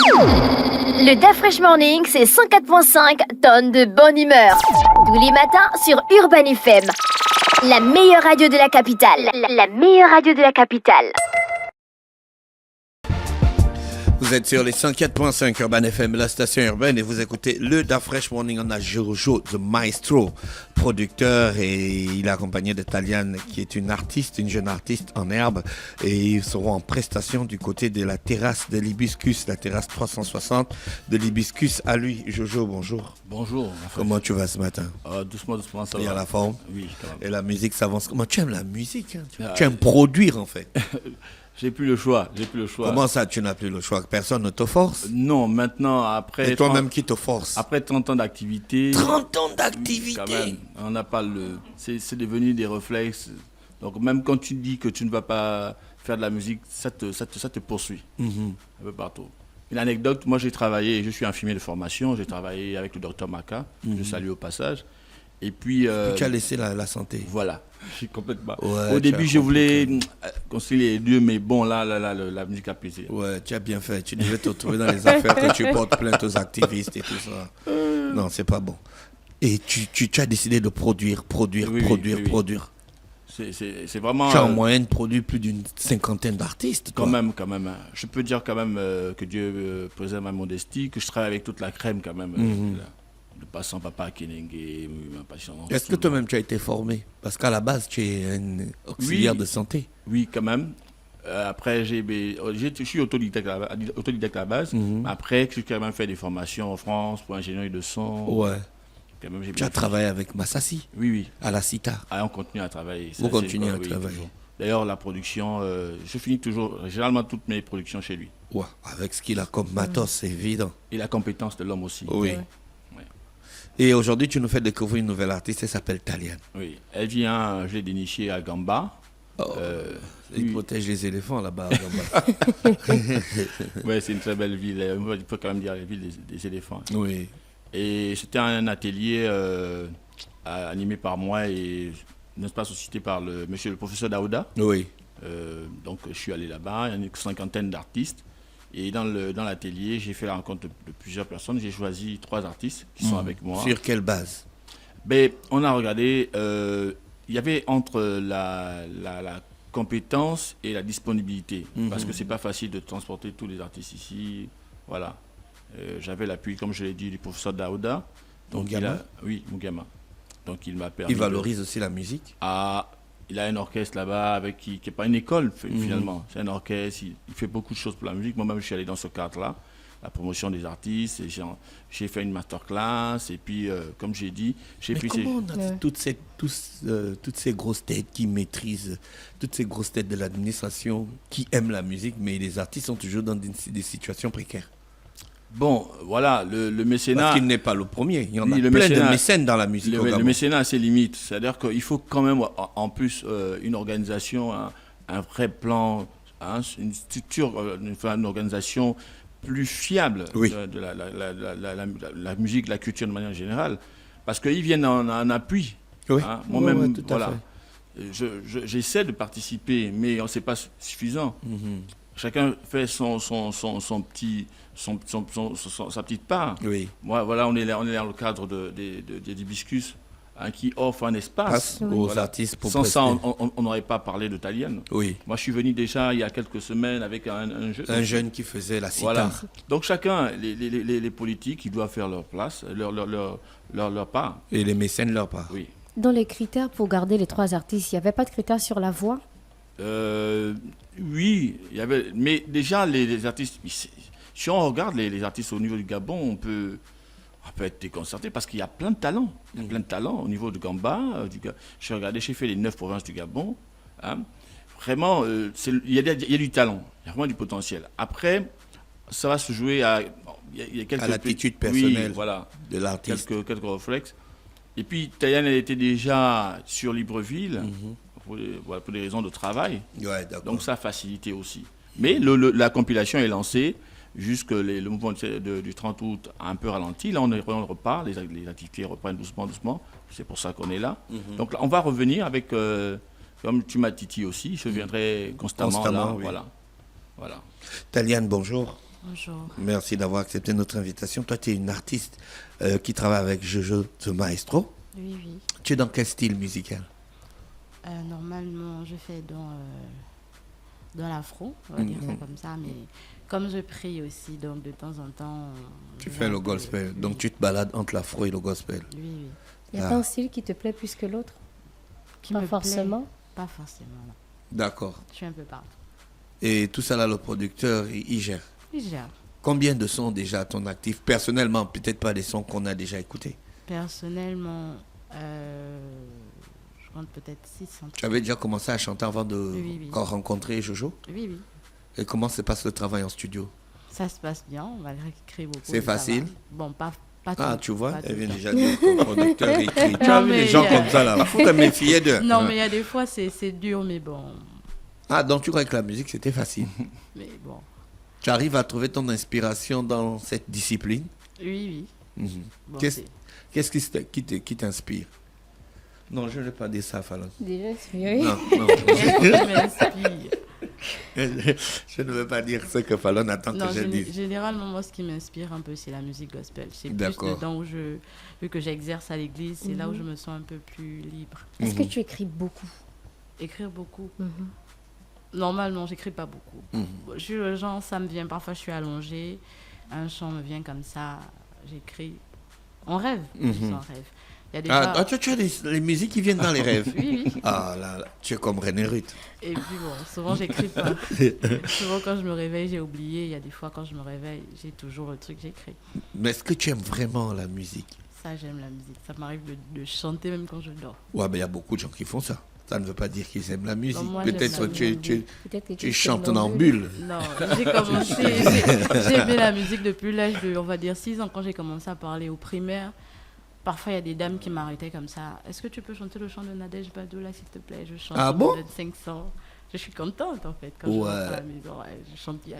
Le Da Fresh Morning, c'est 104.5 tonnes de bonne humeur. Tous les matins sur Urban FM. La meilleure radio de la capitale. La meilleure radio de la capitale. Vous êtes sur les 104.5 Urban FM, la station urbaine, et vous écoutez le Da Fresh Morning. On a Jojo, the maestro, producteur, et il est accompagné de Taliane, qui est une artiste, une jeune artiste en herbe, et ils seront en prestation du côté de la terrasse de l'Hibiscus, la terrasse 360 de l'Hibiscus. À lui, Jojo, bonjour. Bonjour. Comment tu vas ce matin? Doucement, ça va. Et à la forme? Oui, quand même. Et la musique s'avance. Comment tu aimes la musique, hein? Tu aimes produire, en fait. J'ai plus le choix. Comment ça, tu n'as plus le choix? Personne ne te force? Non, maintenant, après... Et toi-même qui te force? Après 30 ans d'activité... 30 ans d'activité? Quand même, on n'a pas le... C'est devenu des réflexes. Donc même quand tu dis que tu ne vas pas faire de la musique, ça te poursuit. Un peu partout. Une anecdote, moi j'ai travaillé, je suis infirmier de formation, j'ai travaillé avec le docteur Maka, je salue au passage. Et puis... tu as laissé la santé. Voilà, je suis complètement... Ouais, au début, je voulais concilier les deux, mais bon, là, la musique a pesé. Ouais, tu as bien fait. Tu devais te retrouver dans les affaires que tu portes plainte aux activistes et tout ça. Non, c'est pas bon. Et tu as décidé de produire. Oui. C'est vraiment... Tu as en moyenne produit plus d'une cinquantaine d'artistes. Quand même. Je peux dire quand même que Dieu préserve ma modestie, que je travaille avec toute la crème quand même. De passant Papa Kenenge, ma patience. Est-ce que toi-même tu as été formé? Parce qu'à la base, tu es un auxiliaire de santé. Oui, quand même. Après, je suis autodidacte à la base. Après, j'ai quand même fait des formations en France pour ingénierie de son. Ouais. Quand même, tu as travaillé avec Massassi? Oui. À la CITA? On continue à travailler. Vous continuez à travailler. D'ailleurs, la production, je finis toujours, généralement toutes mes productions chez lui. Ouais, avec ce qu'il a comme matos, c'est évident. Et la compétence de l'homme aussi. Oui. Et aujourd'hui, tu nous fais découvrir une nouvelle artiste, elle s'appelle Taliane. Oui, elle vient, je l'ai dénichée à Gamba. Il protège les éléphants là-bas à Gamba. Oui, c'est une très belle ville. Il faut quand même dire la ville des éléphants. Oui. Et c'était un atelier animé par moi et n'est-ce pas suscité par le professeur Daouda. Oui. Donc je suis allé là-bas, il y a une cinquantaine d'artistes. Et dans l'atelier, j'ai fait la rencontre de plusieurs personnes. J'ai choisi 3 artistes qui sont avec moi. Sur quelle base? On a regardé, il y avait entre la compétence et la disponibilité. Parce que c'est pas facile de transporter tous les artistes ici. Voilà. J'avais l'appui, comme je l'ai dit, du professeur Daouda. Mougama? Oui, Mougama. Donc il m'a permis... Il valorise aussi la musique? Il a un orchestre là-bas qui n'est pas une école finalement. C'est un orchestre, il fait beaucoup de choses pour la musique. Moi-même, je suis allé dans ce cadre-là, la promotion des artistes. J'ai fait une masterclass et puis, comme j'ai dit, comment on a toutes ces grosses têtes qui maîtrisent, toutes ces grosses têtes de l'administration qui aiment la musique, mais les artistes sont toujours dans des situations précaires? Bon, voilà, le mécénat... Parce qu'il n'est pas le premier, il y en a plein de mécènes dans la musique. Le mécénat a ses limites, c'est-à-dire qu'il faut quand même, en plus, une organisation, un vrai plan, une structure, une organisation plus fiable de la musique, la culture de manière générale, parce qu'ils viennent en appui. Oui. Moi-même, tout à fait. J'essaie de participer, mais c'est pas suffisant. Chacun fait sa petite part. Oui. Voilà, on est dans le cadre des Hibiscus qui offre un espace aux artistes pour sans prester. ça, on n'aurait pas parlé de Taliane. Oui. Moi, je suis venu déjà il y a quelques semaines avec un jeune. Un jeune qui faisait la CITA. Voilà. Donc chacun, les politiques, ils doivent faire leur place, leur part. Et les mécènes leur part. Oui. Dans les critères pour garder les 3 artistes, il n'y avait pas de critères sur la voix? Oui, il y avait, mais déjà les artistes, si on regarde les artistes au niveau du Gabon, on peut être déconcerté parce qu'il y a plein de talents. Il y a plein de talents au niveau de Gamba. J'ai fait les 9 provinces du Gabon. Vraiment, il y a du talent, il y a vraiment du potentiel. Après, ça va se jouer à l'attitude personnelle de l'artiste. Quelques réflexes. Et puis, Taliane, elle était déjà sur Libreville. Pour des raisons de travail. Ouais, donc ça a facilité aussi. Mais la compilation est lancée, jusque le mouvement du 30 août a un peu ralenti. Là, on repart, les activités reprennent doucement. C'est pour ça qu'on est là. Donc là, on va revenir avec, comme tu m'as titillé aussi, je viendrai constamment là. Oui. Voilà. Taliane, bonjour. Bonjour. Merci d'avoir accepté notre invitation. Toi, tu es une artiste qui travaille avec Jojo The Maestro. Oui, oui. Tu es dans quel style musical? Normalement, je fais dans l'afro, on va dire ça comme ça, mais comme je prie aussi, donc de temps en temps... Tu fais le gospel. Oui. Donc, tu te balades entre l'afro et le gospel. Oui, oui. Il n'y a pas un style qui te plaît plus que l'autre? Qui Pas me forcément. plaît. Pas forcément, non. D'accord. Je suis un peu partout. Et tout ça là, le producteur, il gère. Oui, je gère. Combien de sons déjà à ton actif? Personnellement, peut-être pas des sons qu'on a déjà écoutés. Personnellement, je compte peut-être 600. Tu avais déjà commencé à chanter avant de Oui. rencontrer Jojo? Oui, oui. Et comment se passe le travail en studio? Ça se passe bien, malgré qu'il écrit beaucoup. C'est ça va. facile? Bon, pas Ah, tout, tu vois, pas tout elle vient le temps. déjà dire que le producteur écrit. Tu Non, as vu mais les gens il y a- comme ça là? Il faut te méfier d'eux. Non, mais il y a des fois, c'est dur, mais bon. Ah, donc tu crois que la musique c'était facile? Mais bon. Tu arrives à trouver ton inspiration dans cette discipline? Oui, oui. Mhm. Bon, Qu'est-ce c'est- qu'est-ce qui t'inspire? Non, je ne vais pas dire ça, Fallon. Déjà inspiré. Non, non. Qu'est-ce qui m'inspire? Je ne veux pas dire ce que Fallon attend Non, que je dise. généralement, moi, ce qui m'inspire un peu, c'est la musique gospel. C'est plus D'accord. dedans où vu que j'exerce à l'église, c'est là où je me sens un peu plus libre. Est-ce que tu écris beaucoup? Écrire beaucoup. Mhm. Normalement, j'écris pas beaucoup. Mhm. Je suis le genre, ça me vient. Parfois, je suis allongée, un chant me vient comme ça, j'écris. En rêve, Mhm. je suis en rêve. Il y a des Ah, fois- tu as les musiques qui viennent dans les rêves. Oui, oui. Ah là, là, tu es comme René Ruth. Et puis bon, souvent, j'écris pas. Souvent, quand je me réveille, j'ai oublié. Il y a des fois, quand je me réveille, j'ai toujours le truc, j'écris. Mais est-ce que tu aimes vraiment la musique? Ça, j'aime la musique. Ça m'arrive de chanter même quand je dors. Ouais, mais il y a beaucoup de gens qui font ça. Ça ne veut pas dire qu'ils aiment la musique. moi, j'aime Peut-être la que musique. Peut-être que tu es chantes en somnambule. bulle. Non, j'ai commencé, j'ai aimé la musique depuis l'âge de, on va dire, 6 ans, quand j'ai commencé à parler au primaire. Parfois, il y a des dames qui m'arrêtaient comme ça. Est-ce que tu peux chanter le chant de Nadège Badou, là, s'il te plaît? Je chante. Ah bon? 500. Je suis contente, en fait, quand Ouais. je rentre à la maison. Ouais, je chante bien.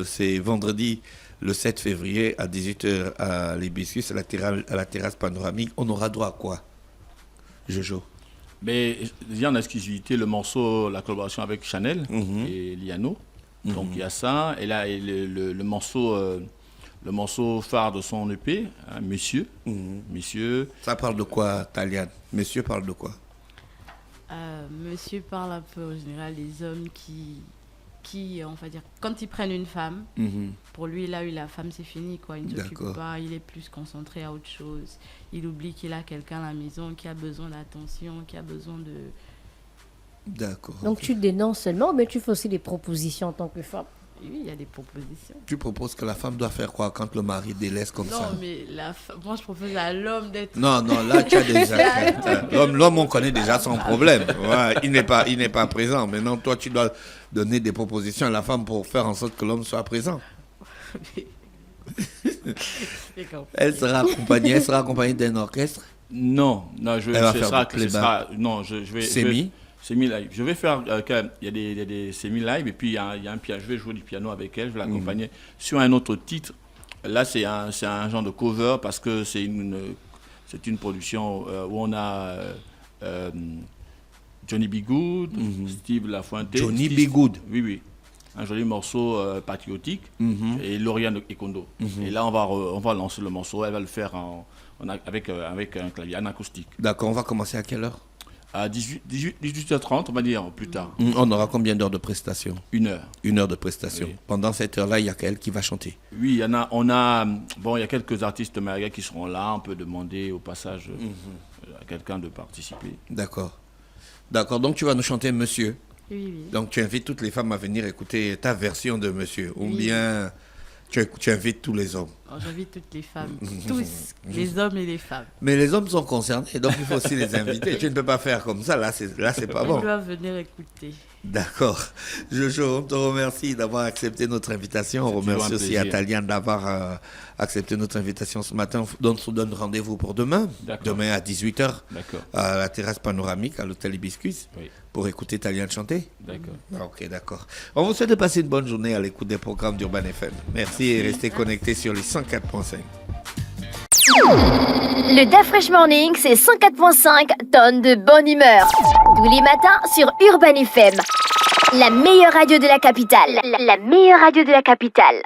C'est vendredi le 7 février à 18h à l'Hibiscus, à la terrasse panoramique. On aura droit à quoi, Jojo? Mais il y a en exclusivité le morceau, la collaboration avec Chanel Mhm. et Liano. Donc il y a ça. Et là, le morceau phare de son EP, hein, Monsieur. Mhm. Monsieur. Ça parle de quoi, Taliane? Monsieur parle de quoi? Monsieur parle un peu, en général, des hommes qui, on va dire, quand ils prennent une femme, Mhm. pour lui, là, la femme, c'est fini, quoi. Il ne s'occupe D'accord. pas, il est plus concentré à autre chose. Il oublie qu'il a quelqu'un à la maison qui a besoin d'attention, qui a besoin de... D'accord. Donc tu dénonces seulement, mais tu fais aussi des propositions en tant que femme. Oui, il y a des propositions. Tu proposes que la femme doit faire quoi quand le mari délaisse comme Non, ça? mais moi, je propose à l'homme d'être... Non, non, là tu as déjà. L'homme, on connaît déjà son problème. Ouais, il n'est pas présent. Maintenant, toi, tu dois donner des propositions à la femme pour faire en sorte que l'homme soit présent. C'est compris. Elle sera accompagnée d'un orchestre. Non, Elle va faire du playback. non, je vais... Semi. Semi-live. Je vais faire, il y a des semi-live et puis il y a un piano. Je vais jouer du piano avec elle, je vais l'accompagner sur un autre titre. Là, c'est un genre de cover parce que c'est une production où on a Johnny B. Good, Steve Lafuente. Johnny B. Good. Oui, oui. Un joli morceau patriotique Mhm. et Lauriane Ekondo. Et là, on va lancer le morceau. Elle va le faire avec un clavier, en acoustique. D'accord, on va commencer à quelle heure? À 18h30, on va dire, plus tard. On aura combien d'heures de prestation? 1 heure. 1 heure de prestation. Oui. Pendant cette heure-là, il y a qu'elle qui va chanter. Oui, il y a quelques artistes Maria qui seront là. On peut demander au passage à quelqu'un de participer. D'accord. D'accord, donc tu vas nous chanter Monsieur. Oui, oui. Donc tu invites toutes les femmes à venir écouter ta version de Monsieur. Ou Oui. bien tu invites tous les hommes. Alors, j'invite toutes les femmes, tous, les hommes et les femmes. Mais les hommes sont concernés, donc il faut aussi les inviter. Tu ne peux pas faire comme ça, là c'est pas Ils bon. doivent venir écouter. D'accord. Jojo, on te remercie d'avoir accepté notre invitation. On C'est toujours remercie un aussi plaisir. Taliane d'avoir accepté notre invitation ce matin. On se donne rendez-vous pour demain. D'accord. Demain à 18h D'accord. à la terrasse panoramique à l'hôtel Hibiscus Oui, pour écouter Taliane chanter. d'accord. Ok, d'accord. On vous souhaite de passer une bonne journée à l'écoute des programmes d'Urban FM. Merci et restez connectés sur les 104.5. Le DAF Fresh Morning, c'est 104.5 tonnes de bonne humeur. Tous les matins sur Urban FM. La meilleure radio de la capitale. La meilleure radio de la capitale.